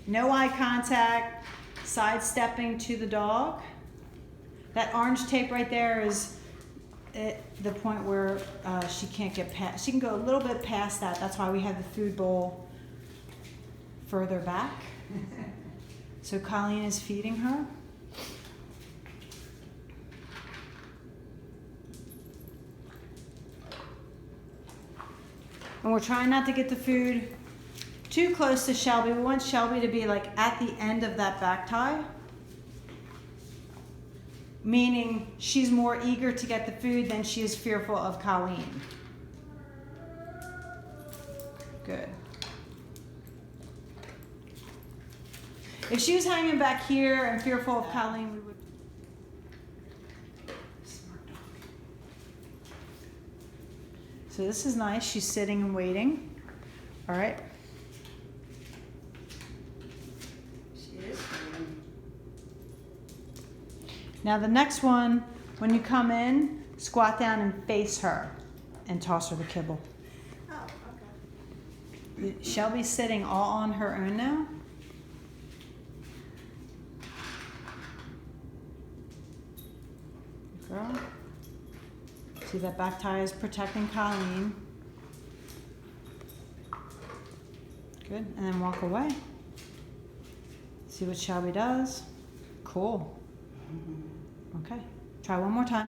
No eye contact, sidestepping to the dog. That orange tape right there is the point where she can't get past. She can go a little bit past that. That's why we have the food bowl further back. So Colleen is feeding her. And we're trying not to get the food too close to Shelby. We want Shelby to be like at the end of that back tie. Meaning she's more eager to get the food than she is fearful of Colleen. Good. If she was hanging back here and fearful of Colleen, we would. Smart dog. So this is nice. She's sitting and waiting. All right. She is waiting. Now the next one, when you come in, squat down and face her and toss her the kibble. Oh, okay. Shelby's sitting all on her own now. Girl. See that back tie is protecting Colleen. Good, and then walk away. See what Shelby does. Cool. Okay, try one more time.